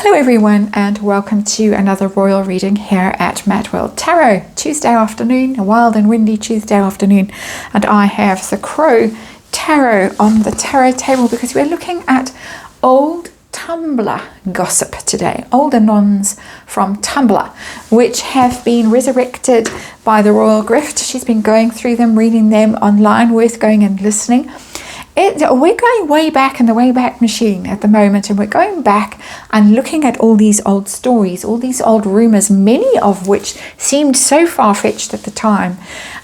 Hello everyone, and welcome to another royal reading here at MadWorldTarot. Tuesday afternoon, a wild and windy Tuesday afternoon, and I have the Crow Tarot on the tarot table because we're looking at old Tumblr gossip today, old anons from Tumblr, which have been resurrected by the Royal Grift. She's been going through them, reading them online, worth going and listening. We're going way back in the Wayback Machine at the moment, and we're going back and looking at all these old stories, all these old rumors, many of which seemed so far-fetched at the time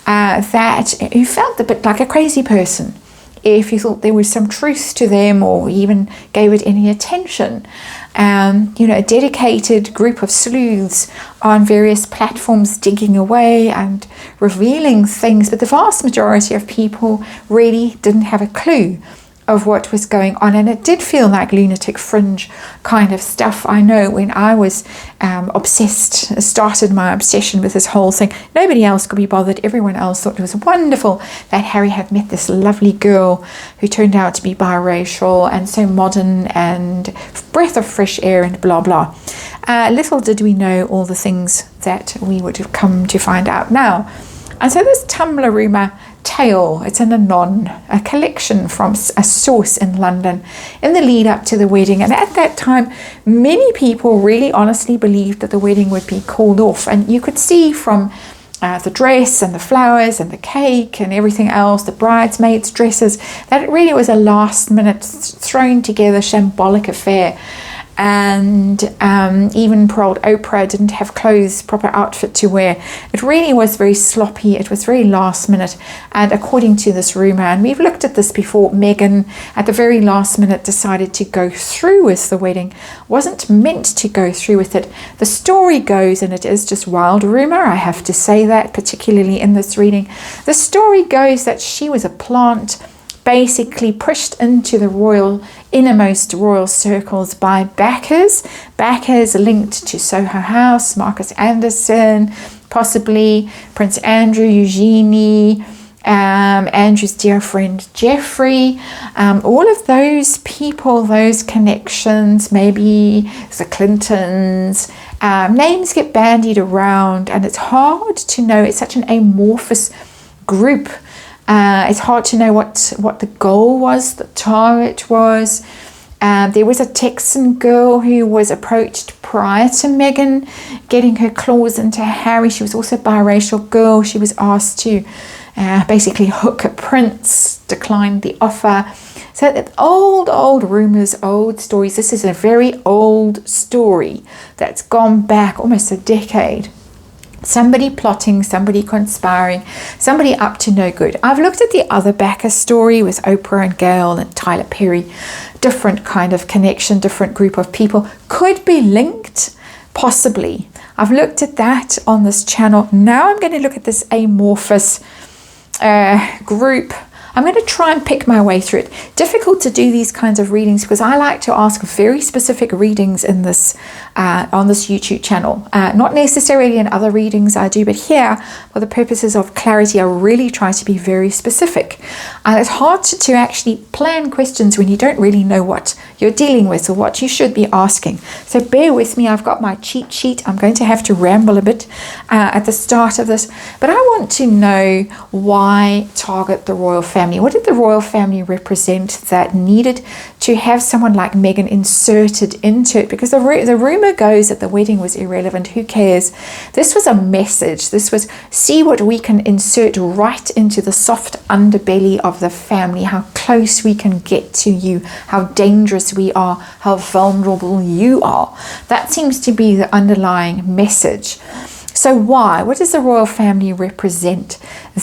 that you felt a bit like a crazy person if you thought there was some truth to them or even gave it any attention. A dedicated group of sleuths on various platforms digging away and revealing things, but the vast majority of people really didn't have a clue of what was going on, and it did feel like lunatic fringe kind of stuff. I know when I was started my obsession with this whole thing, nobody else could be bothered. Everyone else thought it was wonderful that Harry had met this lovely girl who turned out to be biracial and so modern and breath of fresh air and blah blah. Little did we know all the things that we would have come to find out now. And so this Tumblr rumour tale, it's an anon, a collection from a source in London in the lead up to the wedding. And at that time, many people really honestly believed that the wedding would be called off. And you could see from the dress and the flowers and the cake and everything else, the bridesmaids' dresses, that it really was a last minute thrown together shambolic affair. And even poor old Oprah didn't have clothes, proper outfit to wear. It really was very sloppy. It was very last minute. And according to this rumor, and we've looked at this before, Meghan at the very last minute decided to go through with the wedding. Wasn't meant to go through with it. The story goes, and it is just wild rumor, I have to say that, particularly in this reading. The story goes that she was a plant, basically pushed into the innermost royal circles by backers linked to Soho House, Marcus Anderson, possibly Prince Andrew, Eugenie, Andrew's dear friend Jeffrey, all of those people, those connections, maybe the Clintons. Names get bandied around, and it's hard to know. It's such an amorphous group. It's hard to know what the goal was, the target was. There was a Texan girl who was approached prior to Meghan getting her claws into Harry. She was also a biracial girl. She was asked to basically hook a prince, declined the offer. So that old rumors, old stories. This is a very old story that's gone back almost a decade. Somebody plotting, somebody conspiring, somebody up to no good. I've looked at the other backer story with Oprah and Gayle and Tyler Perry. Different kind of connection, different group of people. Could be linked, possibly. I've looked at that on this channel. Now I'm going to look at this amorphous group. I'm going to try and pick my way through it. Difficult to do these kinds of readings because I like to ask very specific readings in this on this YouTube channel. Not necessarily in other readings I do, but here, for the purposes of clarity, I really try to be very specific. And it's hard to actually plan questions when you don't really know what you're dealing with or what you should be asking. So bear with me. I've got my cheat sheet. I'm going to have to ramble a bit at the start of this, but I want to know why target the royal family. What did the royal family represent that needed to have someone like Meghan inserted into it? Because the rumor goes that the wedding was irrelevant. Who cares? This was a message. This was, see what we can insert right into the soft underbelly of the family, how close we can get to you, how dangerous we are, how vulnerable you are. That seems to be the underlying message. So why? What does the royal family represent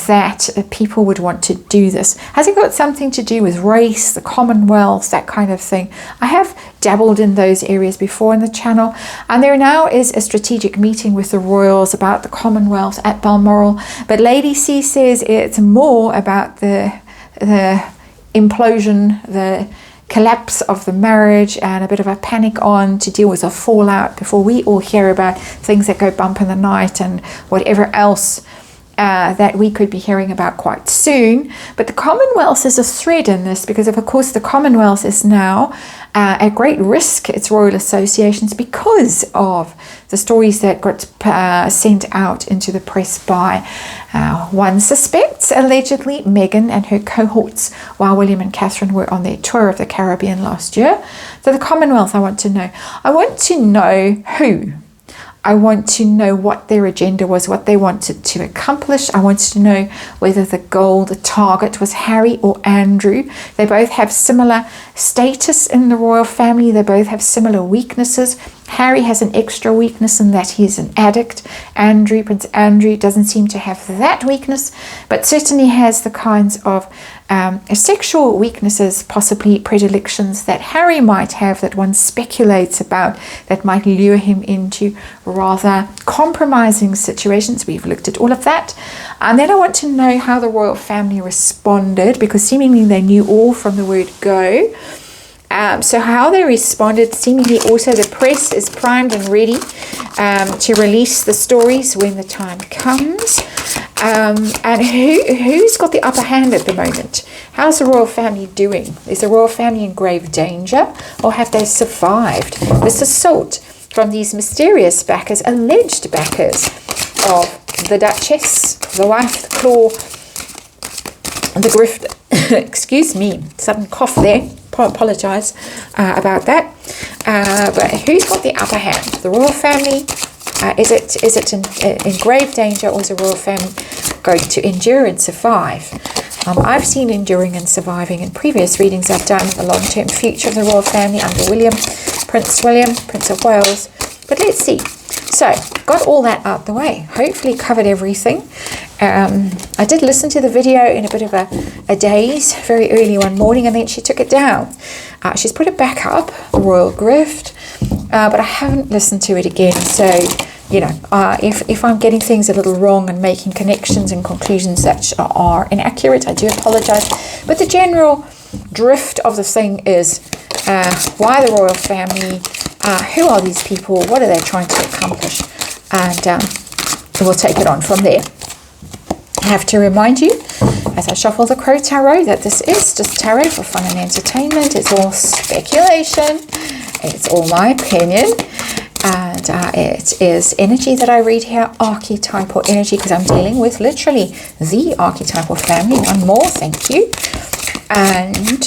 that people would want to do this? Has it got something to do with race, the Commonwealth, that kind of thing? I have dabbled in those areas before in the channel, and there now is a strategic meeting with the royals about the Commonwealth at Balmoral, but Lady C says it's more about the implosion, the collapse of the marriage, and a bit of a panic on to deal with a fallout before we all hear about things that go bump in the night and whatever else that we could be hearing about quite soon. But the Commonwealth is a thread in this because, of course, the Commonwealth is now at great risk, its royal associations, because of the stories that got sent out into the press by one suspects, allegedly, Meghan and her cohorts while William and Catherine were on their tour of the Caribbean last year. So the Commonwealth, I want to know. I want to know who. I want to know what their agenda was, what they wanted to accomplish. I wanted to know whether the goal, the target was Harry or Andrew. They both have similar status in the royal family. They both have similar weaknesses. Harry has an extra weakness in that he is an addict. Prince Andrew, doesn't seem to have that weakness, but certainly has the kinds of sexual weaknesses, possibly predilections that Harry might have, that one speculates about, that might lure him into rather compromising situations. We've looked at all of that. And then I want to know how the royal family responded, because seemingly they knew all from the word go. So how they responded, seemingly also the press is primed and ready to release the stories when the time comes. And who's got the upper hand at the moment? How's the royal family doing? Is the royal family in grave danger, or have they survived this assault from these mysterious backers, alleged backers of the Duchess, the wife, the claw, the grifter? Excuse me, sudden cough there. Apologise about that. But who's got the upper hand? The royal family? Is it in grave danger, or is the royal family going to endure and survive? I've seen enduring and surviving in previous readings I've done, the long-term future of the royal family under Prince William, Prince of Wales. But let's see. So, got all that out the way. Hopefully covered everything. I did listen to the video in a bit of a daze very early one morning, and then she took it down. She's put it back up, the royal grift, but I haven't listened to it again. So, you know, if I'm getting things a little wrong and making connections and conclusions that are inaccurate, I do apologise. But the general drift of the thing is why the royal family, who are these people, what are they trying to accomplish, and we'll take it on from there. I have to remind you, as I shuffle the Crow Tarot, that this is just tarot for fun and entertainment. It's all speculation. It's all my opinion. And it is energy that I read here, archetypal energy, because I'm dealing with literally the archetypal family. One more, thank you. And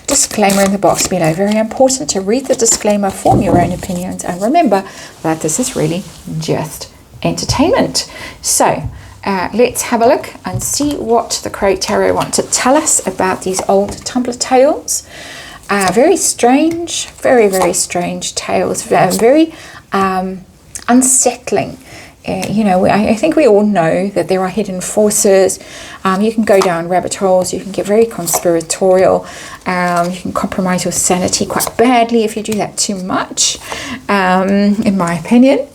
disclaimer in the box below. Very important to read the disclaimer, form your own opinions, and remember that this is really just entertainment. So, let's have a look and see what the Crow Tarot want to tell us about these old Tumblr tales. Very strange, very strange tales. Very unsettling. You know, I think we all know that there are hidden forces. You can go down rabbit holes. You can get very conspiratorial. You can compromise your sanity quite badly if you do that too much, in my opinion.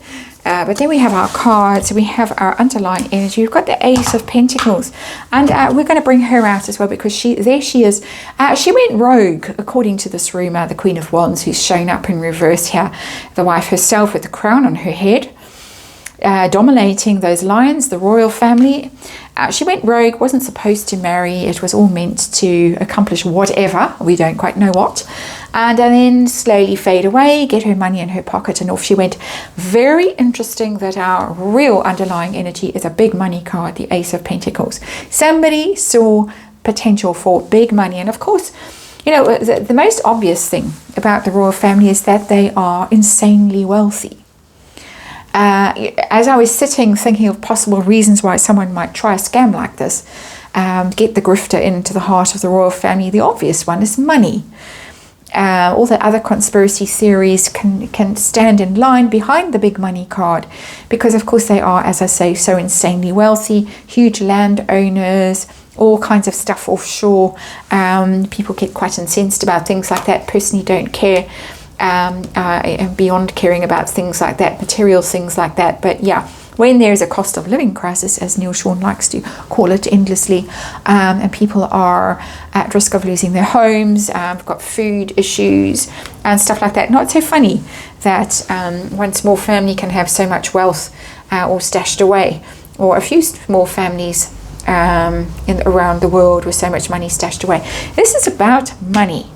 But then we have our cards, we have our underlying energy. We've got the Ace of Pentacles, and we're going to bring her out as well, because she is. She went rogue, according to this rumour, the Queen of Wands, who's shown up in reverse here, the wife herself with the crown on her head, dominating those lions, the royal family. She went rogue, wasn't supposed to marry. It was all meant to accomplish whatever, we don't quite know what, and then slowly fade away, get her money in her pocket, and off she went. Very interesting that our real underlying energy is a big money card, the Ace of Pentacles. Somebody saw potential for big money, and of course, you know, the most obvious thing about the royal family is that they are insanely wealthy. As I was sitting thinking of possible reasons why someone might try a scam like this, get the grifter into the heart of the royal family, the obvious one is money. All the other conspiracy theories can stand in line behind the big money card, because of course they are, as I say, so insanely wealthy, huge landowners, all kinds of stuff offshore. People get quite incensed about things like that. Personally don't care. Beyond caring about things like that, material things like that. But yeah, when there is a cost of living crisis, as Neil Sean likes to call it endlessly, and people are at risk of losing their homes, got food issues and stuff like that. Not so funny that one small family can have so much wealth all stashed away or a few small families around the world with so much money stashed away. This is about money.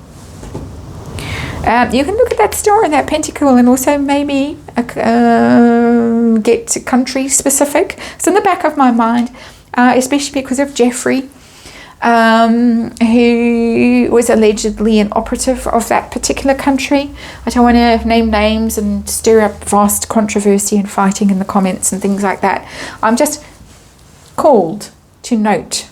You can look at that star and that pentacle and also maybe get country specific. It's in the back of my mind, especially because of Jeffrey, who was allegedly an operative of that particular country. I don't want to name names and stir up vast controversy and fighting in the comments and things like that. I'm just called to note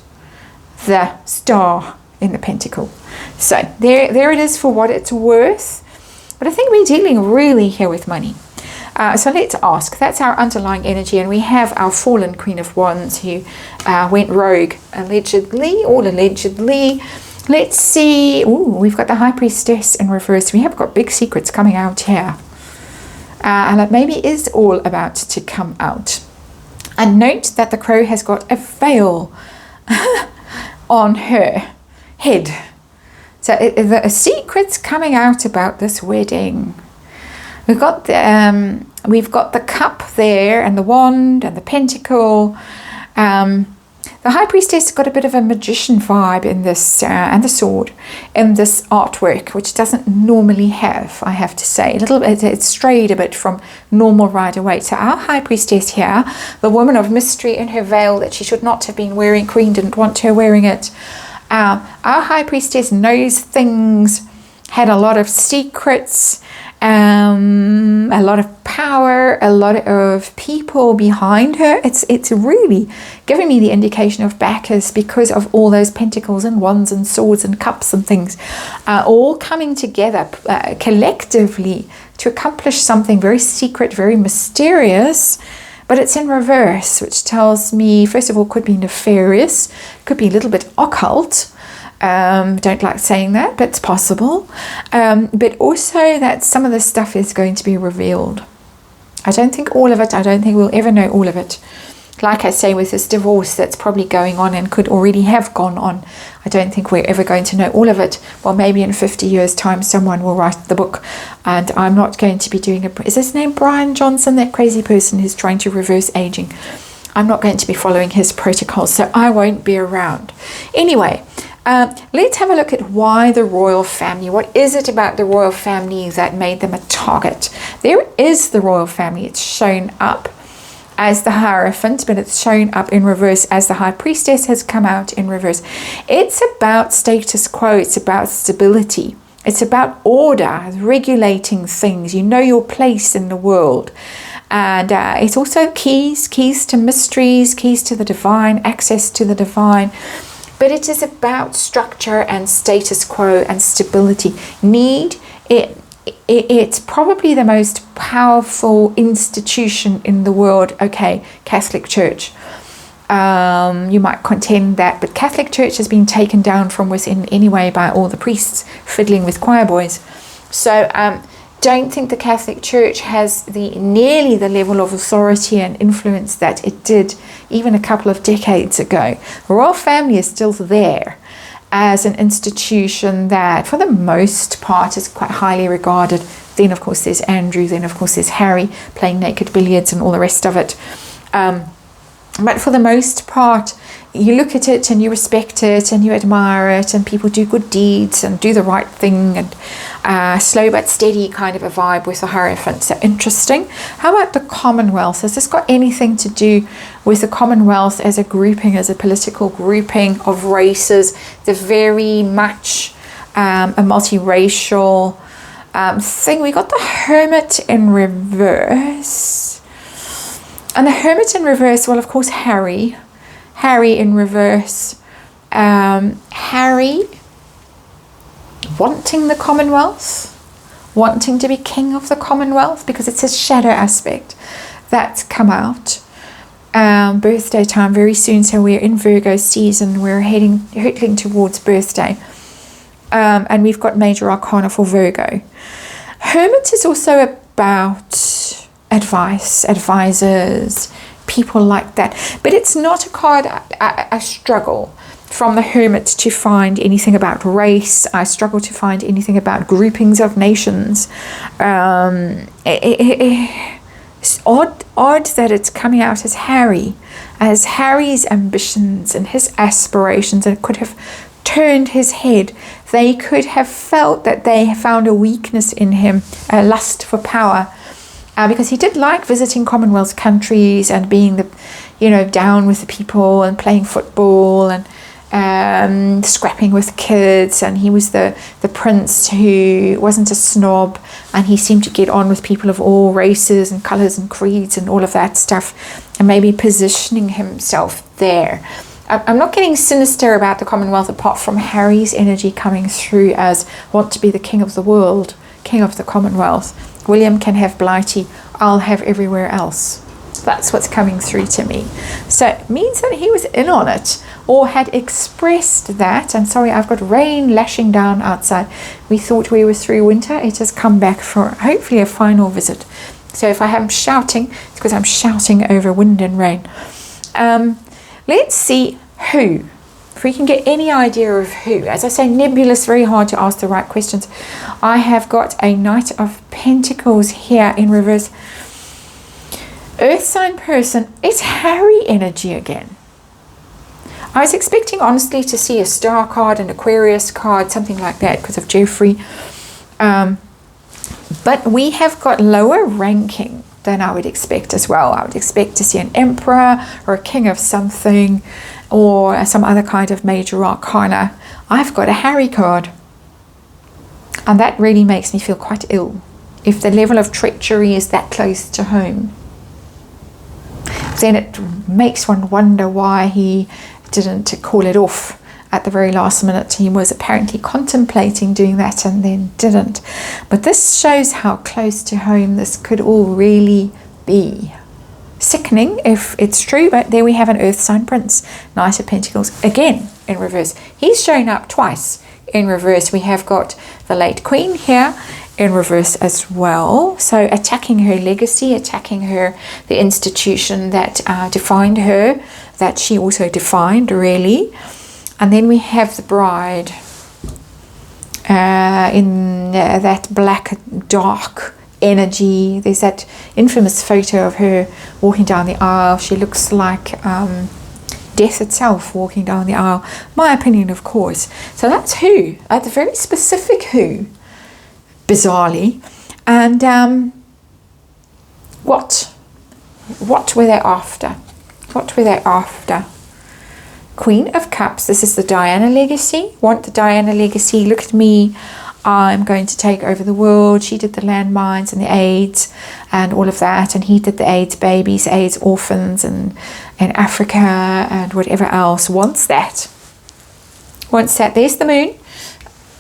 the star in the pentacle. So there it is for what it's worth. But I think we're dealing really here with money. So let's ask. That's our underlying energy, and we have our fallen Queen of Wands who went rogue, allegedly, all allegedly. Let's see. Ooh, we've got the High Priestess in reverse. We have got big secrets coming out here. And it maybe is all about to come out. And note that the crow has got a veil on her head. So the secret's coming out about this wedding. We've got the cup there, and the wand, and the pentacle. The High Priestess has got a bit of a magician vibe in this, and the sword in this artwork, which doesn't normally have, I have to say. A little bit, it's strayed a bit from normal right away. So our High Priestess here, the woman of mystery in her veil that she should not have been wearing, Queen didn't want her wearing it. Our High Priestess knows things, had a lot of secrets, a lot of power, a lot of people behind her. It's really giving me the indication of backers because of all those pentacles and wands and swords and cups and things all coming together collectively to accomplish something very secret, very mysterious. But it's in reverse, which tells me, first of all, could be nefarious, could be a little bit occult. Don't like saying that, but it's possible. But also that some of this stuff is going to be revealed. I don't think all of it. I don't think we'll ever know all of it. Like I say, with this divorce that's probably going on and could already have gone on, I don't think we're ever going to know all of it. Well, maybe in 50 years' time, someone will write the book, and I'm not going to be doing it. Is his name Brian Johnson, that crazy person who's trying to reverse aging? I'm not going to be following his protocols, so I won't be around. Anyway, let's have a look at why the royal family. What is it about the royal family that made them a target? There is the royal family. It's shown up as the Hierophant, but it's shown up in reverse as the High Priestess has come out in reverse. It's about status quo. It's about stability. It's about order, regulating things. You know your place in the world. And it's also keys to mysteries, keys to the divine, access to the divine. But it is about structure and status quo and stability. It's probably the most powerful institution in the world. Okay, Catholic Church. You might contend that, but Catholic Church has been taken down from within anyway by all the priests fiddling with choir boys. So don't think the Catholic Church has nearly the level of authority and influence that it did even a couple of decades ago. The royal family is still there as an institution that for the most part is quite highly regarded. Then of course there's Andrew, then of course there's Harry playing naked billiards and all the rest of it. But for the most part, you look at it and you respect it and you admire it, and people do good deeds and do the right thing, and slow but steady kind of a vibe with the Hierophant. So interesting. How about the Commonwealth? Has this got anything to do with the Commonwealth as a grouping, as a political grouping of races? They're very much a multiracial thing. We got the Hermit in reverse. And the Hermit in reverse, well, of course, Harry in reverse. Harry wanting the Commonwealth, wanting to be king of the Commonwealth, because it's his shadow aspect that's come out. Birthday time very soon, so we're in Virgo season. We're hurtling towards birthday. And we've got major arcana for Virgo. Hermit is also about advice, advisors, people like that. But it's not a card, I struggle from the Hermit to find anything about race. I struggle to find anything about groupings of nations. It's odd that it's coming out as Harry's ambitions and his aspirations, and it could have turned his head. They could have felt that they found a weakness in him, a lust for power, because he did like visiting Commonwealth countries and being down with the people and playing football and scrapping with kids, and he was the prince who wasn't a snob, and he seemed to get on with people of all races and colours and creeds and all of that stuff, and maybe positioning himself there. I'm not getting sinister about the Commonwealth apart from Harry's energy coming through as want to be the king of the world, king of the Commonwealth. William can have Blighty, I'll have everywhere else. That's what's coming through to me. So it means that he was in on it, or had expressed that. And sorry, I've got rain lashing down outside. We thought we were through winter. It has come back for hopefully a final visit. So if I am shouting, it's because I'm shouting over wind and rain. Let's see who. If we can get any idea of who. As I say, nebulous, very hard to ask the right questions. I have got a Knight of Pentacles here in reverse. Earth sign person, it's Harry energy again. I was expecting, honestly, to see a Star card, an Aquarius card, something like that because of Jeffrey. But we have got lower ranking than I would expect as well. I would expect to see an Emperor or a King of something or some other kind of major arcana. I've got a Harry card. And that really makes me feel quite ill. If the level of treachery is that close to home, then it makes one wonder why he didn't call it off at the very last minute. He was apparently contemplating doing that and then didn't. But this shows how close to home this could all really be. Sickening if it's true, but there we have an Earth sign prince, Knight of Pentacles, again in reverse. He's shown up twice in reverse. We have got the late Queen here in reverse as well, so attacking her legacy, attacking her, the institution that defined her, that she also defined really. And then we have the bride in that black dark energy. There's that infamous photo of her walking down the aisle. She looks like death itself walking down the aisle, my opinion, of course. So that's who, at the very specific who, bizarrely. And what were they after? What were they after? Queen of Cups. This is the Diana legacy. Want the Diana legacy? Look at me. I'm going to take over the world. She did the landmines and the AIDS and all of that, and he did the AIDS babies, AIDS orphans and Africa and whatever else. Wants that. Wants that. There's the moon.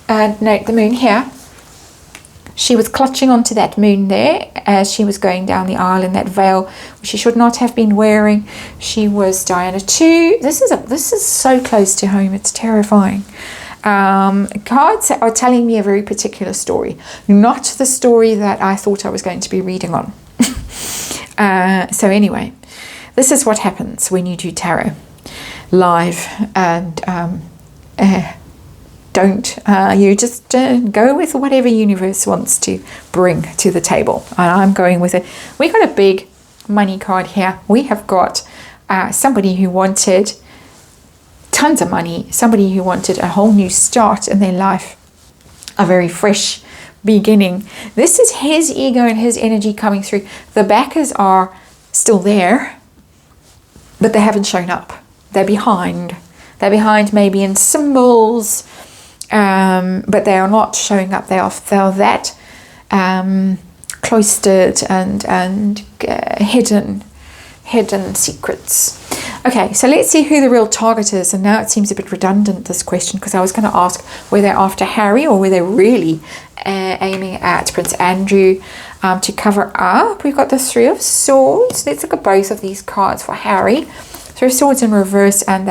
And note the moon here. She was clutching onto that moon there as she was going down the aisle in that veil, which she should not have been wearing. She was Diana too. This is so close to home. It's terrifying. Cards are telling me a very particular story, not the story that I thought I was going to be reading on. So anyway, this is what happens when you do tarot live, and you just go with whatever universe wants to bring to the table. And I'm going with it. We got a big money card here. We have got somebody who wanted tons of money, somebody who wanted a whole new start in their life, a very fresh beginning. This is his ego and his energy coming through. The backers are still there, but they haven't shown up. They're behind. They're behind maybe in symbols, but they are not showing up. They're that cloistered and hidden secrets. Okay, so let's see who the real target is. And now it seems a bit redundant, this question, because I was going to ask were they after Harry or were they really aiming at Prince Andrew to cover up. We've got the Three of Swords. Let's look at both of these cards for Harry. Three of Swords in reverse and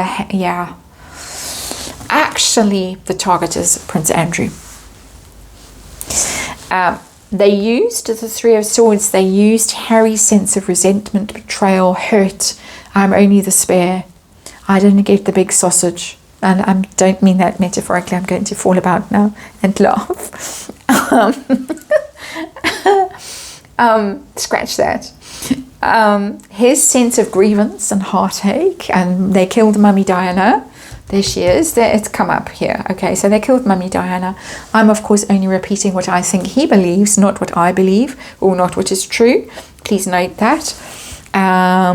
actually the target is Prince Andrew. They used the Three of Swords. They used Harry's sense of resentment, betrayal, hurt. I'm only the spare. I didn't get the big sausage. And I don't mean that metaphorically. I'm going to fall about now and laugh. Scratch that. His sense of grievance and heartache, and they killed Mummy Diana. There she is. There, it's come up here. Okay, so they killed Mummy Diana. I'm, of course, only repeating what I think he believes, not what I believe, or not what is true. Please note that.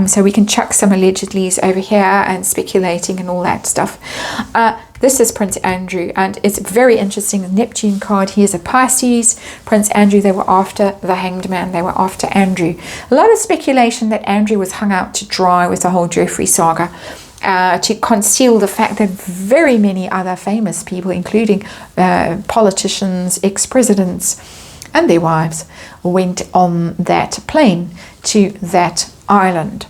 So we can chuck some allegedlys over here and speculating and all that stuff. This is Prince Andrew, and it's very interesting. The Neptune card, he is a Pisces. Prince Andrew, they were after the Hanged Man. They were after Andrew. A lot of speculation that Andrew was hung out to dry with the whole Jeffrey saga. To conceal the fact that very many other famous people, including politicians, ex-presidents, and their wives, went on that plane to that island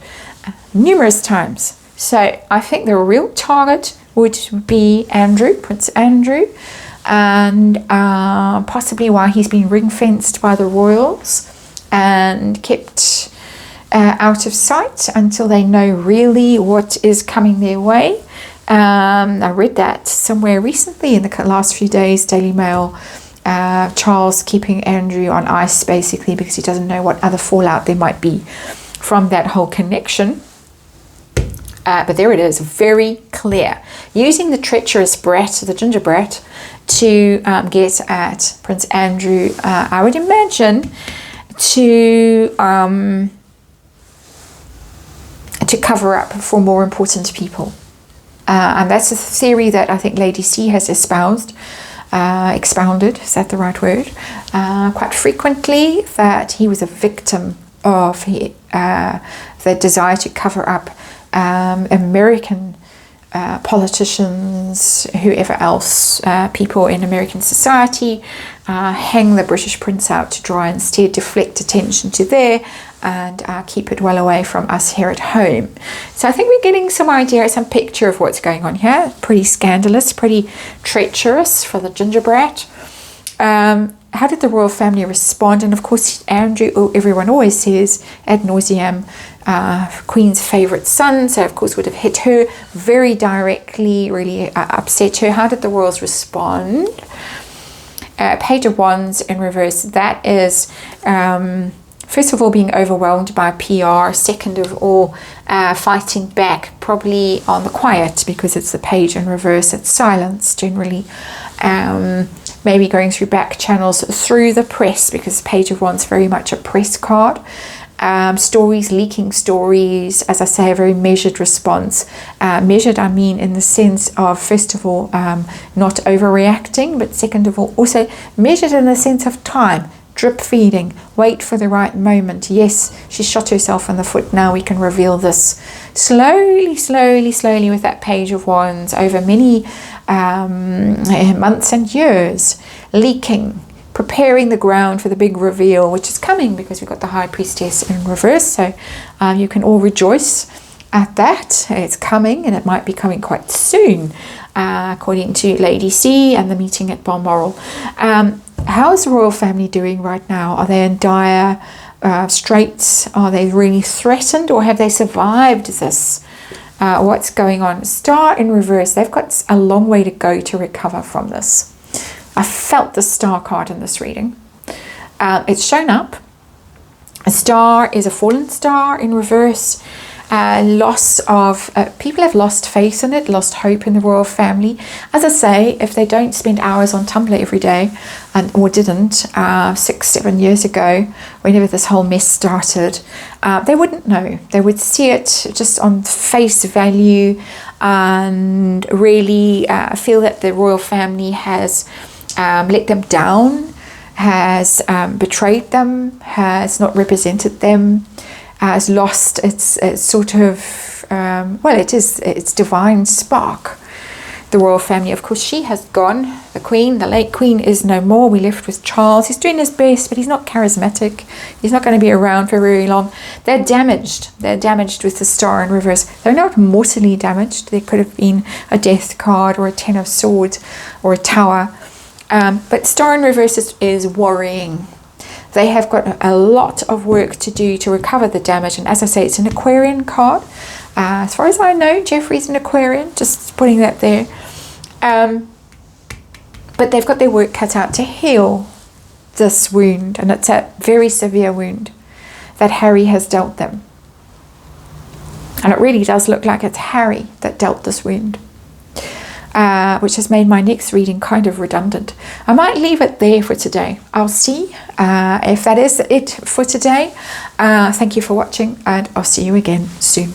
numerous times. So I think the real target would be Andrew, Prince Andrew, and possibly why he's been ring-fenced by the royals and kept out of sight until they know really what is coming their way. I read that somewhere recently in the last few days, Daily Mail. Charles keeping Andrew on ice basically because he doesn't know what other fallout there might be from that whole connection. But there it is, very clear. Using the treacherous brat, the ginger brat, to get at Prince Andrew, I would imagine, to cover up for more important people. And that's a theory that I think Lady C has expounded, is that the right word? Quite frequently, that he was a victim of the desire to cover up American politicians, whoever else, people in American society, hang the British prince out to dry, instead deflect attention to there and keep it well away from us here at home. So I think we're getting some idea, some picture of what's going on here. Pretty scandalous, pretty treacherous for the ginger brat. How did the royal family respond? And of course, Andrew, everyone always says ad nauseam, Queen's favourite son, so of course would have hit her very directly, really upset her. How did the royals respond? Page of Wands in reverse, that is first of all being overwhelmed by PR, second of all fighting back, probably on the quiet because it's the page in reverse, it's silence generally. Maybe going through back channels through the press, because Page of Wands very much a press card. Stories, leaking stories, as I say, a very measured response. Measured, I mean, in the sense of, first of all, not overreacting, but second of all, also measured in the sense of time. Drip feeding, wait for the right moment. Yes, she shot herself in the foot. Now we can reveal this slowly, slowly, slowly with that Page of Wands over many months and years, leaking, preparing the ground for the big reveal, which is coming because we've got the High Priestess in reverse. So you can all rejoice at that. It's coming, and it might be coming quite soon, according to Lady C and the meeting at Balmoral. How is the royal family doing right now? Are they in dire straits? Are they really threatened, or have they survived this? What's going on? Star in reverse. They've got a long way to go to recover from this. I felt the star card in this reading. It's shown up. A star is a fallen star in reverse. Loss of people have lost faith in it, lost hope in the royal family. As I say, if they don't spend hours on Tumblr every day, or didn't 6-7 years ago, whenever this whole mess started, they wouldn't know. They would see it just on face value and really feel that the royal family has let them down, has betrayed them, has not represented them, has lost its sort of, its divine spark. The royal family, of course, she has gone. The Queen, the late Queen, is no more. We left with Charles. He's doing his best, but he's not charismatic. He's not going to be around for very long. They're damaged. They're damaged with the star in reverse. They're not mortally damaged. There could have been a death card or a 10 of swords or a tower. But star in reverse is worrying. They have got a lot of work to do to recover the damage. And as I say, it's an Aquarian card. As far as I know, Jeffrey's an Aquarian, just putting that there. But they've got their work cut out to heal. this wound, and it's a very severe wound that Harry has dealt them. And it really does look like it's Harry that dealt this wound, which has made my next reading kind of redundant. I might leave it there for today. I'll see if that is it for today. Thank you for watching, and I'll see you again soon.